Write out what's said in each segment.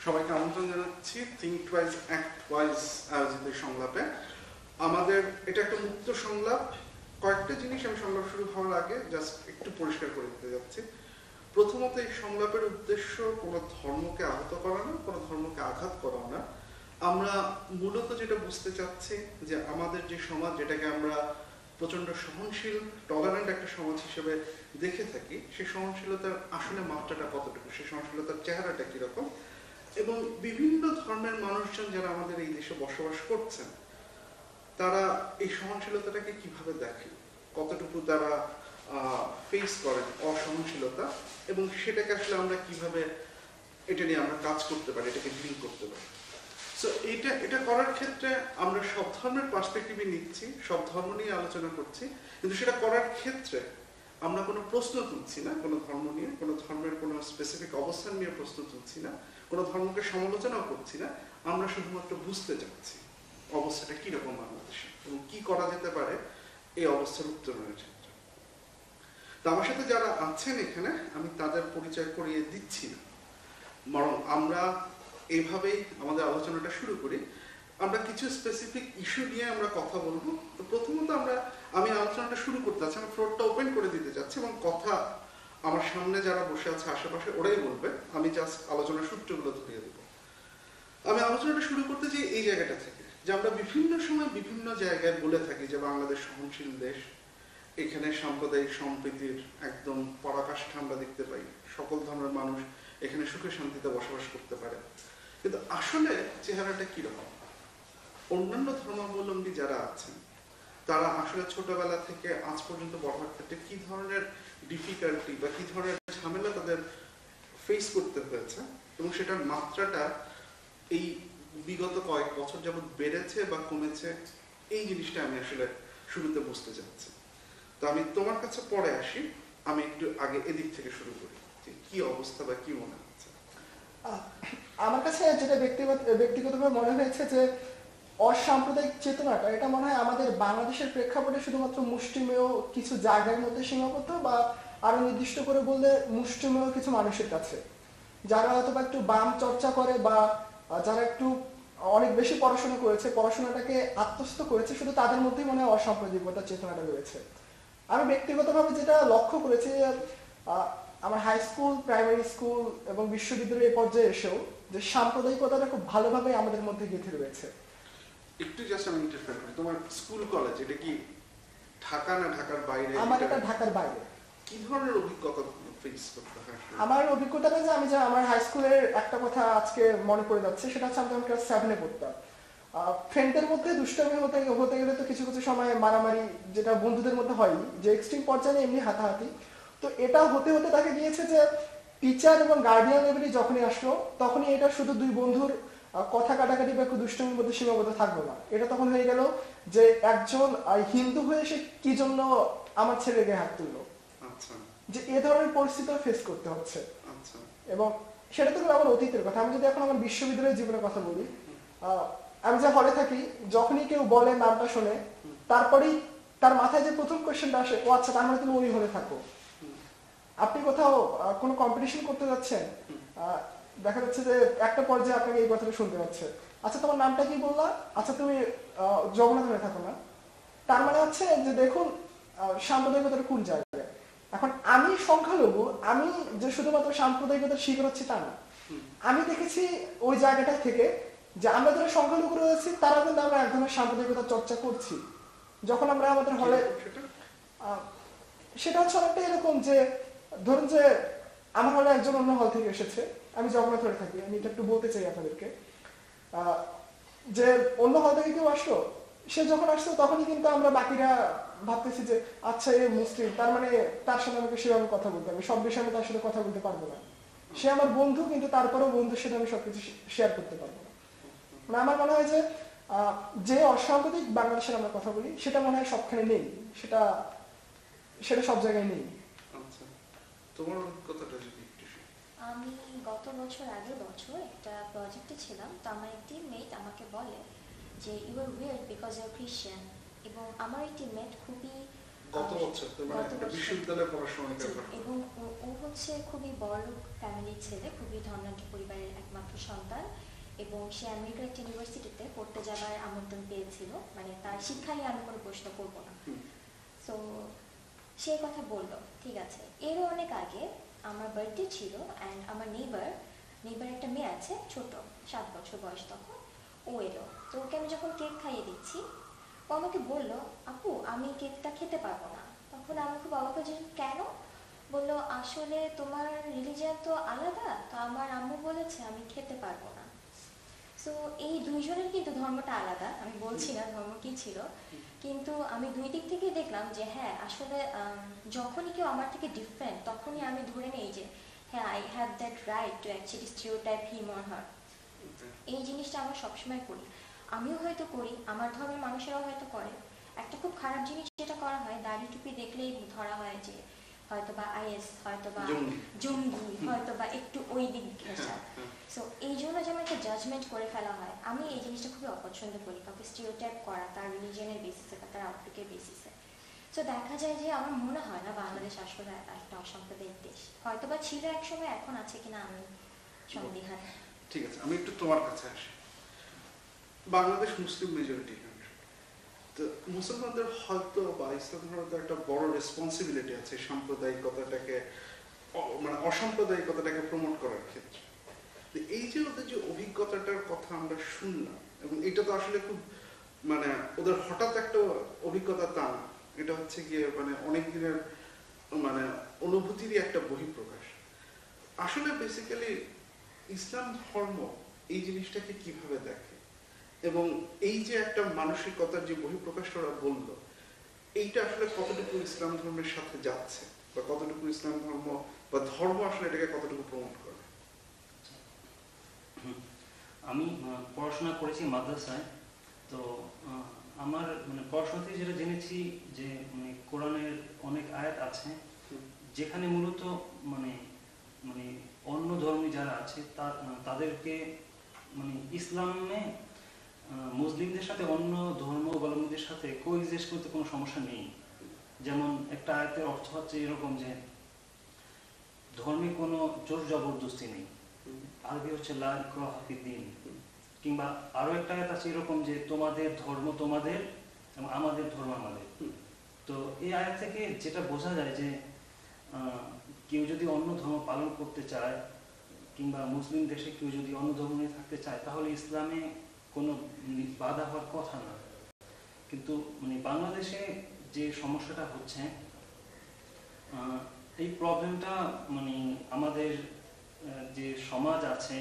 সবাইকে আমন্ত্রণ জানাচ্ছি থিঙ্ক টুয়াইস অ্যাক্ট ওয়াইজ আয়োজিত এই সংলাপে। আমাদের এটা একটা মুক্ত সংলাপ। কয়েকটা জিনিস আমি সংলাপ শুরু হওয়ার আগে জাস্ট একটু পরিষ্কার করে দিতে যাচ্ছি। প্রথমত, এই সংলাপের উদ্দেশ্য কোনো ধর্মকে আহত করা না, কোনো ধর্মকে আঘাত করা না। আমরা মূলত যেটা বুঝতে চাচ্ছি যে আমাদের যে সমাজ, যেটাকে আমরা প্রচন্ড সহনশীল টলারেন্ট একটা সমাজ হিসেবে দেখে থাকি, সেই সহনশীলতার আসলে মাত্রাটা কতটুকু, সেই সহনশীলতার চেহারাটা কিরকম, এবং বিভিন্ন ধর্মের মানুষজন যারা আমাদের এই দেশে বসবাস করছেন তারা এই সহনশীলতাটাকে কিভাবে দেখে, কতটুকু তারা ফেস করেন অসহনশীলতা, এবং সেটাকে আসলে আমরা কিভাবে এটা নিয়ে আমরা কাজ করতে পারি, এটাকে ডিল করতে পারি। সো এটা করার ক্ষেত্রে আমরা সব ধর্মের পার্সপেক্টিভই নিচ্ছি, সব ধর্ম নিয়ে আলোচনা করছি, কিন্তু সেটা করার ক্ষেত্রে আমরা কোনো প্রশ্ন তুলছি না কোনো ধর্ম নিয়ে, কোনো ধর্মের কোনো স্পেসিফিক অবস্থান নিয়ে প্রশ্ন তুলছি না, কোনো ধর্মকে সমালোচনাও করছি না। আমরা শুধুমাত্র বুঝতে চাচ্ছি অবস্থাটা কিরকম বাংলাদেশে এবং কি করা যেতে পারে এই অবস্থার উত্তরণের ক্ষেত্রে। তো আমার সাথে যারা আছেন এখানে, আমি তাদের পরিচয় করিয়ে দিচ্ছি না, বরং আমরা এইভাবেই আমাদের আলোচনাটা শুরু করি। আমরা কিছু স্পেসিফিক ইস্যু নিয়ে আমরা কথা বলবো। তো প্রথমত আমি আলোচনাটা শুরু করতে চাচ্ছি, আমি ফ্লোরটা ওপেন করে দিতে চাচ্ছি, এবং কথা আমার সামনে যারা বসে আছে আশেপাশে ওরাই বলবে, আমি জাস্ট আলোচনার সূত্রগুলো ধরিয়ে দেবো। আমি আলোচনাটা শুরু করতে চাই এই জায়গাটা থেকে, যে আমরা বিভিন্ন সময় বিভিন্ন জায়গায় বলে থাকি যে বাংলাদেশ সহনশীল দেশ, এখানে সাম্প্রদায়িক সম্প্রীতির একদম পরাকাষ্ঠা আমরা দেখতে পাই, সকল ধর্মের মানুষ এখানে সুখে শান্তিতে বসবাস করতে পারে। কিন্তু আসলে চেহারাটা কিরকম? অন্যান্য ধর্মাবলম্বী যারা আছেন তারা আসলে ছোটবেলা থেকে আজ পর্যন্ত বড় হওয়ার ক্ষেত্রে কি ধরনের ডিফিকাল্টি বা কি ধরনের ঝামেলা তাদের ফেস করতে হয়েছে, এবং সেটার মাত্রাটা এই বিগত কয়েক বছর যাবৎ বেড়েছে বা কমেছে, এই জিনিসটা আমি আসলে শুরুতে বুঝতে চাচ্ছি। তো আমি তোমার কাছে পরে আসি, আমি একটু আগে এদিক থেকে শুরু করি, যে কি অবস্থা বা কি মনে হচ্ছে। আমার কাছে যেটা ব্যক্তিগতভাবে মনে হয়েছে যে অসাম্প্রদায়িক চেতনাটা, এটা মনে হয় আমাদের বাংলাদেশের প্রেক্ষাপটে শুধুমাত্র মুষ্টিমেয় কিছু জায়গার মধ্যে সীমাবদ্ধ, বা আরো নির্দিষ্ট করে বললে মুষ্টিমেয় কিছু মানুষের কাছে, যারা হয়তো বা একটু বাম চর্চা করে বা যারা একটু অনেক বেশি পড়াশোনা করেছে, পড়াশোনাটাকে আত্মস্থ করেছে, শুধু তাদের মধ্যেই মনে হয় অসাম্প্রদায়িকতার চেতনাটা রয়েছে। আমি ব্যক্তিগতভাবে যেটা লক্ষ্য করেছি, আমার হাই স্কুল, প্রাইমারি স্কুল এবং বিশ্ববিদ্যালয় পর্যায়ে এসেও যে সাম্প্রদায়িকতাটা খুব ভালোভাবে আমাদের মধ্যে গেঁথে রয়েছে। একটু জাস্ট আমি ইন্টারফেয়ার করি, তোমার স্কুল কলেজ এটা কি ঢাকা না ঢাকার বাইরে? আমার এটা ঢাকার বাইরে। কি ধরনের অভিজ্ঞতা ফেস করতে হয়? আমার অভিজ্ঞতাটা যে আমি আমার হাই স্কুলের একটা কথা আজকে মনে পড়ে যাচ্ছে, সেটা হচ্ছে আমি যখন ক্লাস 7-এ পড়তাম, ফ্রেন্ডদের মধ্যে দুষ্টামি হতে গেলে তো কিছু কিছু সময় মারামারি, যেটা বন্ধুদের মধ্যে হয়, যে এক্সট্রিম পর্যায়ে এমনি হাতাহাতি, তো এটা হতে হতে তাকে গিয়েছে যে টিচার এবং গার্ডিয়ান লেভেলে যখনই আসলো তখনই এটা শুধু দুই বন্ধুর কথা কাটাকাটি বা একটু দুষ্টমির মধ্যে সীমাবদ্ধ থাকলো না, এটা তখন হয়ে গেল যে একজন হিন্দু হয়ে সে কি জন্য আমার ছেলে গায়ে হাত তুললো, যে এ ধরনের পরিস্থিতি ফেস করতে হচ্ছে। এবং সেটা তো আমার অতীতের কথা। আমি যদি এখন আমার বিশ্ববিদ্যালয়ের জীবনের কথা বলি, আমি যে হলে থাকি, যখনই কেউ বলে নামটা শুনে, তারপরেই তার মাথায় যে প্রথম কোয়েশ্চেনটা আসে, ও আচ্ছা তার মানে তুমি ওই হলে থাকো। আপনি কোথাও কোনো কম্পিটিশন করতে যাচ্ছেন, দেখা যাচ্ছে যে একটা পর্যায়ে আপনাকে এই কথাটা শুনতে পাচ্ছে, আচ্ছা তোমার নামটা কি বললা, আচ্ছা তুমি জগন্নাথ হয়ে থাকো না, তার মানে হচ্ছে যে দেখুন সাম্প্রদায়িকতার কোন জায়গায়। এখন আমি সংখ্যালঘু, আমি যে শুধুমাত্র সাম্প্রদায়িকতার শিকার হচ্ছে তা না, আমি দেখেছি ওই জায়গাটা থেকে যে আমরা যারা সংখ্যালঘু রয়েছি তারা কিন্তু আমরা এক ধরনের সাম্প্রদায়িকতার চর্চা করছি। যখন আমরা আমাদের হলে, সেটা হচ্ছে অনেকটা এরকম যে ধরুন যে আমার হলে একজন অন্য হল থেকে এসেছে, আমি জগন্নাথ হলে থাকি, আমি এটা একটু বলতে চাই আপনাদেরকে, যে অন্য হল থেকে কেউ আসলো, সে যখন আসতো তখনই কিন্তু আমরা বাকিরা ভাবতেছি যে আচ্ছা এ মুসলিম, তার মানে তার সাথে আমাকে সেভাবে কথা বলতে হবে, সব বিষয়ে আমি তার সাথে কথা বলতে পারবো না। সে আমার বন্ধু, কিন্তু তারপরেও বন্ধুর সাথে আমি সবকিছু শেয়ার করতে পারবো না। মানে আমার মনে হয় যে অসাম্প্রদায়িক বাংলাদেশের আমরা কথা বলি, সেটা মনে হয় সবখানে নেই, সেটা সব জায়গায় নেই। তোমার অভিজ্ঞতাটা যদি একটু। আমি গত আগের বছর একটা প্রজেক্টে ছিলাম, তো আমার এক টিমমেট আমাকে বলে যে you are weird because you are Christian, এবং আমার এই টিমমেট খুবই কত বছর তো মানে একটা বিশ্ববিদ্যালয়ে পড়াশোনা জি, করে? এবং ও হচ্ছে খুবই বড় ফ্যামিলির ছেলে, খুবই ধনাঢ্য পরিবারের একমাত্র সন্তান, এবং সে আমেরিকার একটা ইউনিভার্সিটিতে পড়তে যাবার আমন্ত্রণ পেয়েছিল, মানে তার শিক্ষা নিয়ে আমি কোনো প্রশ্ন করবো না। সো সে কথা বললো, ঠিক আছে। এরও অনেক আগে আমার বার্থডে ছিল, অ্যান্ড আমার নেইবার একটা মেয়ে আছে, ছোট 7 বছর বয়স তখন, ও এলো। তো ওকে আমি যখন কেক খাইয়ে দিচ্ছি, ও আমাকে বললো, আপু আমি কেকটা খেতে পারবো না। তখন আমি খুব অবাক হয়ে, কেন? বললো, আসলে তোমার রিলিজিয়ান তো আলাদা, তো আমার আম্মু বলেছে আমি খেতে পারবো না। সো এই দুইজনের কিন্তু ধর্মটা আলাদা, আমি বলছি না ধর্ম কি ছিল, কিন্তু আমি দুই দিক থেকেই দেখলাম যে হ্যাঁ আসলে যখনই কেউ আমার থেকে ডিফারেন্ট, তখনই আমি ধরে নেই যে হ্যাঁ I have that right two actually stereotype him or her. এই জিনিসটা আমরা সবসময় করি, আমিও হয়তো করি, আমার ধর্মের মানুষেরাও হয়তো করে। একটা খুব খারাপ জিনিস যেটা করা হয়, দাড়ি টুপি দেখলেই ধরা হয় যে হয়তো বা আইএস, হয়তো বা জঙ্গি, হয়তো বা একটু ওই দিক ঘেঁষা। সো এই জন্য যেমন একটা জাজমেন্ট করে ফেলা হয়, আমি এই জিনিসটা খুবই অপছন্দ করি, কাউকে স্টিরিওটাইপ করা তার রিলিজিয়নের বেসিসে বা তার আউটলুকের বেসিসে। সো দেখা যায় যে আমার মনে হয় না বাংলাদেশ আসলে একটা অসাম্প্রদায়িক দেশ, হয়তো বা ছিল একসময়, এখন আছে কিনা আমি সন্দিহান। ঠিক আছে, আমি একটু তোমার কাছে আসি। বাংলাদেশ মুসলিম মেজরিটি কান্ট্রি, তো মুসলমানদের হয়তো বা ইসলাম ধর্মের একটা বড় রেসপন্সিবিলিটি আছে সাম্প্রদায়িকতাটাকে মানে অসাম্প্রদায়িকতাটাকে প্রমোট করার ক্ষেত্রে। এই যে ওদের যে অভিজ্ঞতাটার কথা আমরা শুনলাম, এবং এটা তো আসলে খুব মানে ওদের হঠাৎ একটা অভিজ্ঞতা তা না, এটা হচ্ছে গিয়ে মানে অনেক দিনের মানে অনুভূতিরই একটা বহিঃপ্রকাশ। আসলে বেসিক্যালি ইসলাম ধর্ম এই জিনিসটাকে কিভাবে দেখে, এবং এই যে একটা মানসিকতার যে বহিঃপ্রকাশটা ওরা বললো, এইটা আসলে কতটুকু ইসলাম ধর্মের সাথে যাচ্ছে, বা কতটুকু ইসলাম ধর্ম বা ধর্ম আসলে এটাকে কতটুকু প্রমোট করে? আমি পড়াশোনা করেছি মাদ্রাসায়, তো আমার মানে পড়াশোনা থেকে যেটা জেনেছি যে মানে কোরআনের অনেক আয়াত আছে যেখানে মূলত মানে মানে অন্য ধর্মী যারা আছে তাদেরকে মানে ইসলামে মুসলিমদের সাথে অন্য ধর্মাবলম্বীদের সাথে কোএক্সিস্ট করতে কোনো সমস্যা নেই। যেমন একটা আয়াতের অর্থ হচ্ছে এরকম যে ধর্মে কোনো জোর জবরদস্তি নেই, আরবি হচ্ছে লা ইকরাহা ফিদ্দীন। কিংবা আরো একটা আয়াত আছে এরকম যে তোমাদের ধর্ম তোমাদের এবং আমাদের ধর্ম আমাদের। তো এই আয়াত থেকে যেটা বোঝা যায় যে কেউ যদি অন্য ধর্ম পালন করতে চায়, কিংবা মুসলিম দেশে কেউ যদি অন্য ধর্ম নিয়ে থাকতে চায়, তাহলে ইসলামে কোনো বাধা হওয়ার কথা না। কিন্তু মানে বাংলাদেশে যে সমস্যাটা হচ্ছে, এই প্রবলেমটা মানে আমাদের যে সমাজ আছে,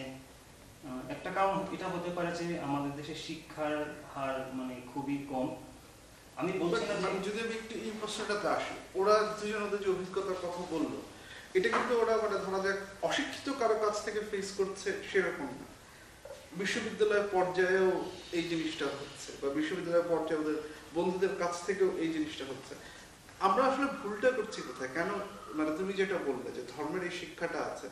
একটা কারণ এটা হতে পারে যে আমাদের দেশে শিক্ষার হার মানে খুবই কম। আমি বলছি না যদি আমি একটু এই প্রশ্নটাতে আসি, ওরা দুজন ওদের যে অভিজ্ঞতার কথা বললো, এটা কিন্তু ওরা মানে ধরা যাক অশিক্ষিত কারো কাছ থেকে ফেস করছে সেরকম না, বিশ্ববিদ্যালয় পর্যায়েও এই জিনিসটা হচ্ছে, বা বিশ্ববিদ্যালয় পর্যায়ে ওদের বন্ধুদের কাছ থেকেও এই জিনিসটা হচ্ছে। আমরা আসলে ভুলটা করছি কোথায়? কেন মানে তুমি যেটা বললে যে ধর্মের এই শিক্ষাটা আছে,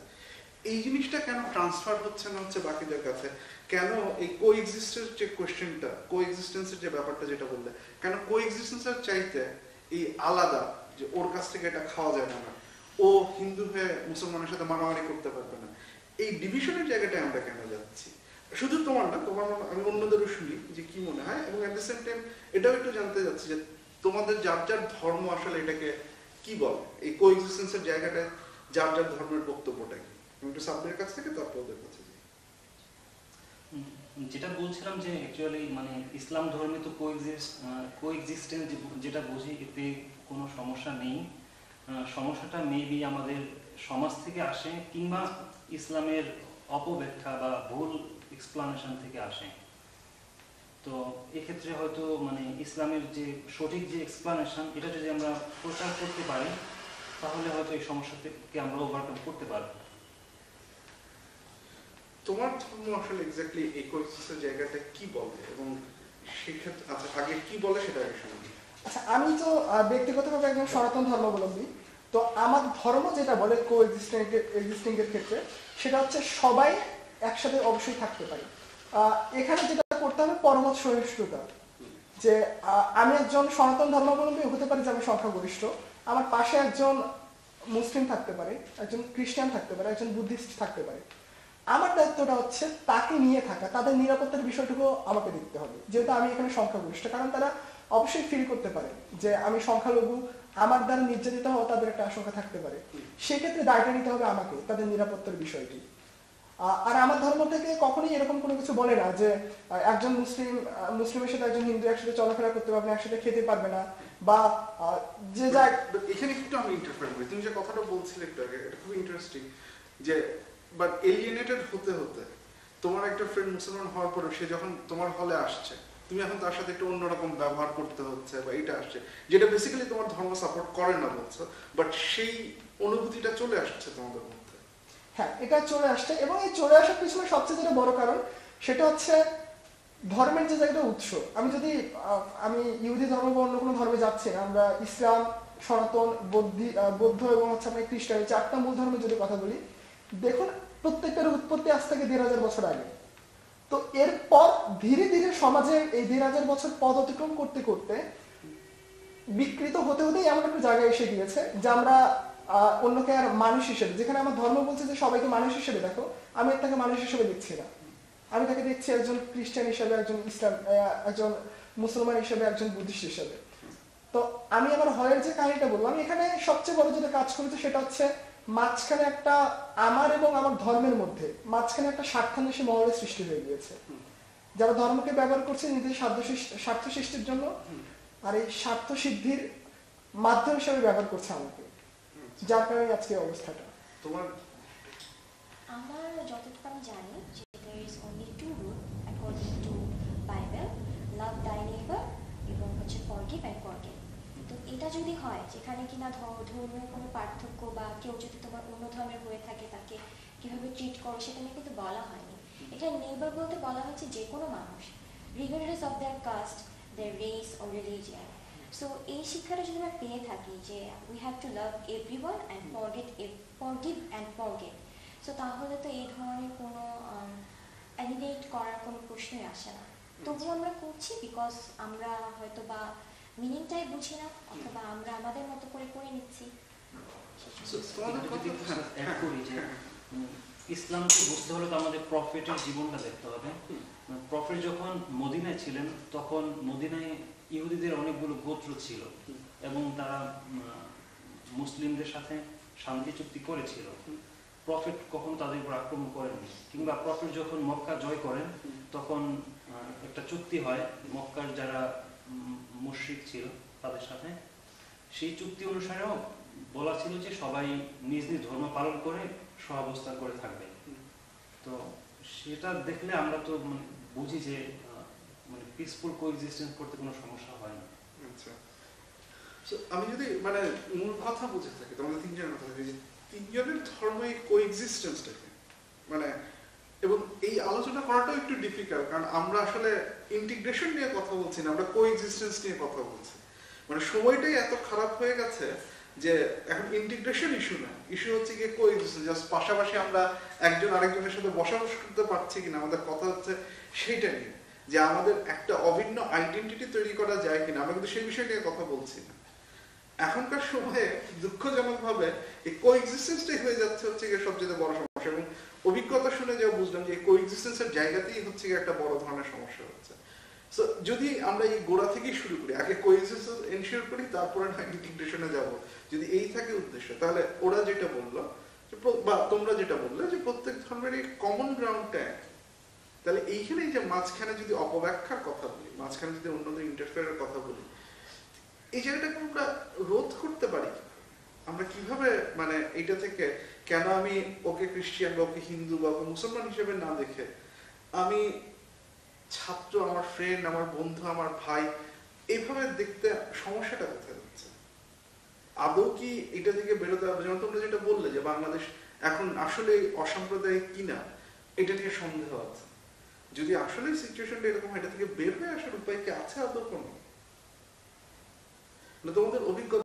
এই জিনিসটা কেন ট্রান্সফার হচ্ছে না হচ্ছে বাকিদের কাছে? কেন এই কোএক্সিস্টেন্স যে কোয়েশ্চেনটা, কোএক্সিস্টেন্সের যে ব্যাপারটা যেটা বললে, কেন কোএক্সিস্টেন্সের চাইতে এই আলাদা যে ওর কাছ থেকে এটা খাওয়া যাবে না, ও হিন্দু হয়ে মুসলমানের সাথে মারামারি করতে পারবে না, এই ডিভিশনের জায়গাটায় আমরা কেন যাচ্ছি? শুধু তোমার না, তোমার আমি অন্যদেরও শুনি যে কি মনে হয়, এবং অ্যাট দ্য সেম টাইম এটাও একটু জানতে যাচ্ছি যে তোমাদের যার যার ধর্ম আসলে এটাকে কি বলে, এই কোএক্সিস্টেন্সের জায়গাটায় যার যার ধর্মের বক্তব্যটা কি? একটু সাব্বিরের কাছ থেকে তারপর ওদের কাছে যাই। যেটা বলছিলাম যে অ্যাকচুয়ালি মানে ইসলাম ধর্মে তো কোএক্সিস্টেন্স যেটা বুঝি, এতে কোনো সমস্যা নেই। সমস্যাটা মেবি আমাদের সমাজ থেকে আসে, কিংবা ইসলামের অপব্যাখ্যা বা ভুল এক্সপ্লানেশন থেকে আসে। তো এক্ষেত্রে হয়তো মানে ইসলামের যে সঠিক যে এক্সপ্লানেশন, এটা যদি আমরা প্রচার করতে পারি, তাহলে হয়তো এই সমস্যা থেকে আমরা ওভারকাম করতে পারবো। তোমার ধর্ম আসলে এক্স্যাক্টলি এই কোএক্সিস্টেন্সের জায়গাটা কি বলে, এবং সেক্ষেত্রে আচ্ছা আগে কি বলে সেটা আগে শুনি। আচ্ছা, আমি তো ব্যক্তিগতভাবে একজন সনাতন ধর্মাবলম্বী। তো আমার ধর্ম যেটা বলে কোএক্সিস্টিং এর ক্ষেত্রে, সেটা হচ্ছে সবাই একসাথে অবশ্যই থাকতে পারে। এখানে যেটা করতে হবে পরমত সহিষ্ণুতা, যে আমি একজন সনাতন ধর্মাবলম্বী হতে পারি যে আমি সংখ্যাগরিষ্ঠ, আমার পাশে একজন মুসলিম থাকতে পারে, একজন খ্রিস্টান থাকতে পারে, একজন বুদ্ধিস্ট থাকতে পারে। আমার দায়িত্বটা হচ্ছে তাকে নিয়ে থাকা, তাদের নিরাপত্তার বিষয়টুকু আমাকে দেখতে হবে, যেহেতু আমি এখানে সংখ্যাগরিষ্ঠ। কারণ তারা অবশ্যই ফিল করতে পারে যে আমি সংখ্যালঘু, আমার দ্বারা নির্যাতিত হওয়া তাদের একটা আশঙ্কা থাকতে পারে। সেক্ষেত্রে দায়টা নিতে হবে আমাকে, তাদের নিরাপত্তার বিষয়টি। আর আমার ধর্ম থেকে কখনোই এরকম কোনো কিছু বলে না যে একজন মুসলিমের সাথে একজন হিন্দু একসাথে চলাফেরা করতে পারবে না, একসাথে খেতে পারবে না, বা যে এখানে একটু আমি ইন্টারফেয়ার করি। তুমি যে কথাটা বলছিলে একটু আগে, এটা খুব ইন্টারেস্টিং যে বাট এলিয়েনেটেড হতে হতে তোমার একটা ফ্রেন্ড মুসলমান হওয়ার পরে সে যখন তোমার হলে আসছে, তুমি এখন তার সাথে একটু অন্যরকম ব্যবহার করতে হচ্ছে, বা এটা আসছে যেটা বেসিক্যালি তোমার ধর্ম সাপোর্ট করে না বলছো, বাট সেই অনুভূতিটা চলে আসছে তোমাদের মধ্যে। হ্যাঁ, এটা চলে আসছে, এবং এই চলে আসার পিছনে সবচেয়ে যেটা বড় কারণ সেটা হচ্ছে ধর্মের যে জায়গাটা উৎস। আমি ইহুদি ধর্ম বা অন্য কোনো ধর্মে যাচ্ছি না, আমরা ইসলাম, সনাতন, বৌদ্ধ এবং হচ্ছে আমরা খ্রিস্টান, এই 4টা মূল ধর্মের যদি কথা বলি, দেখুন প্রত্যেকটার উৎপত্তি আজ থেকে 1500 বছর আগে। তো এরপর ধীরে ধীরে সমাজে এই 1500 বছর পথ অতিক্রম করতে করতে বিকৃত হতে হতেই এমন একটা জায়গায় এসে গিয়েছে যে আমরা অন্যকে আর মানুষ হিসেবে, যেখানে আমার ধর্ম বলছে যে সবাইকে মানুষ হিসেবে দেখো, আমি তাকে মানুষ হিসেবে দেখছি না। আমি তাকে দেখছি একজন খ্রিস্টান হিসেবে, একজন মুসলমান হিসেবে, একজন বুদ্ধিস্ট হিসেবে। তো আমি আমার হলের যে কাহিনীটা বললাম, আমি এখানে সবচেয়ে বড় যেটা কাজ করেছে সেটা হচ্ছে মাঝখানে একটা, আমার এবং আমার ধর্মের মধ্যে মাঝখানে একটা স্বার্থান্বেষী মহলের সৃষ্টি হয়ে গিয়েছে, যারা ধর্মকে ব্যবহার করছে নিজেদের স্বার্থ সৃষ্টির জন্য, আর এই স্বার্থ সিদ্ধির মাধ্যম হিসেবে ব্যবহার করছে আমাকে, যার কারণে আজকে অবস্থাটা। তোমার আমার যতটুকু আমি জানি যে there is only two rule according to Bible, love thy neighbor এবং হচ্ছে forgive and forget। তো এটা যদি হয় যেখানে কিনা ধর্মীয় কোনো পার্থক্য বা কেউ যদি তোমার অন্য ধর্মের হয়ে থাকে তাকে কিভাবে ট্রিট করো সেটা নিয়ে কিন্তু বলা হয়নি। এখানে নেইবার বলতে বলা হচ্ছে যে কোনো মানুষ, regardless of their caste, their race ও রিলিজিয়ান। সো এই শিক্ষাটা যদি আমরা পেয়ে থাকি যে we have to love everyone and forgive and forget, so তাহলে তো এই ধরনের কোনো অ্যালিনেট করার কোনো প্রশ্নই আসে না। তবুও আমরা করছি বিকজ আমরা হয়তো বা মিনিংটাই বুঝি না, অথবা আমরা আমাদের মতো করে করে নিচ্ছি। ইসলামকে বুঝতে হলে তো আমাদের প্রফেটের জীবনটা দেখতে হবে। প্রফেট যখন মদিনায় ছিলেন তখন মদিনায় ইহুদিদের অনেকগুলো গোত্র ছিল এবং তারা মুসলিমদের সাথে শান্তি চুক্তি করেছিল। প্রফেট কখনো তাদের উপর আক্রমণ করেননি, কিংবা প্রফেট যখন মক্কা জয় করেন তখন একটা চুক্তি হয় মক্কার যারা মুশরিক ছিল তাদের সাথে। সেই চুক্তি অনুসারেও বলা ছিল যে সবাই নিজ নিজ ধর্ম পালন করে সহাবস্থান করে থাকবে। তো সেটা দেখলে আমরা তো বুঝি যে পিসফুল কোএক্সিস্টেন্স করতে কোনো সমস্যা হয় না। আচ্ছা, আমি যদি মূল কথা বুঝে থাকি, তোমাদের তিনজনের কথা যে তিনজনের ধর্মের কোএক্সিস্টেন্সটাকে এবং এই আলোচনা করাটাও একটু ডিফিকাল্ট, কারণ আমরা আসলে ইন্টিগ্রেশন নিয়ে কথা বলছি না, আমরা কোএক্সিস্টেন্স নিয়ে কথা বলছি। সময়টাই এত খারাপ হয়ে গেছে যে এখন ইন্টিগ্রেশন ইস্যু না, ইস্যু হচ্ছে গিয়ে কোএক্সিস্টেন্স, জাস্ট পাশাপাশি আমরা একজন আরেকজনের সাথে বসবাস করতে পারছি কিনা, আমাদের কথা হচ্ছে সেইটা নিয়ে, যে আমাদের একটা অভিন্ন আইডেন্টিটি তৈরি করা যায় কিনা, আমরা কিন্তু সেই বিষয় নিয়ে কথা বলছি না। এখনকার সময়ে দুঃখজনক ভাবে এই কোএক্সিস্টেন্সটাই হয়ে যাচ্ছে হচ্ছে গিয়ে সবচেয়ে বড় সমস্যা, এবং অভিজ্ঞতা শুনে যা বুঝলাম যে কোএক্সিস্টেন্সের জায়গাতেই হচ্ছে গিয়ে একটা বড় ধরনের সমস্যা হচ্ছে। সো যদি আমরা এই গোড়া থেকেই শুরু করি, আগে কোএক্সিস্টেন্স এনশিওর করি, তারপরে ইন্টিগ্রেশনে যাব, যদি এই থাকে উদ্দেশ্য, তাহলে ওরা যেটা বললো বা তোমরা যেটা বললে যে প্রত্যেক ধর্মের এই কমন গ্রাউন্ডটা, তাহলে এইখানেই যে মাঝখানে যদি অপব্যাখ্যার কথা বলি, মাঝখানে যদি অন্যদের ইন্টারফেয়ারের কথা বলি, এই জায়গাটাকে আমরা রোধ করতে পারি। আমরা কিভাবে এইটা থেকে, কেন আমি ওকে খ্রিস্টান বা ওকে হিন্দু বা ওকে মুসলমান হিসেবে না দেখে আমি ছাত্র, আমার ফ্রেন্ড, আমার বন্ধু, আমার ভাই, এইভাবে দেখতে সমস্যাটা কোথায় হচ্ছে? আদৌ কি এটা থেকে বেরোতে হবে? যেমন তোমরা যেটা বললে যে বাংলাদেশ এখন আসলে অসাম্প্রদায়িক কিনা, এটা নিয়ে সন্দেহ আছে। যদি আসলে সিচুয়েশনটা এরকম, এটা থেকে বের হয়ে আসার উপায় কি আছে আদৌ কোনো? তোমাদের অভিজ্ঞতা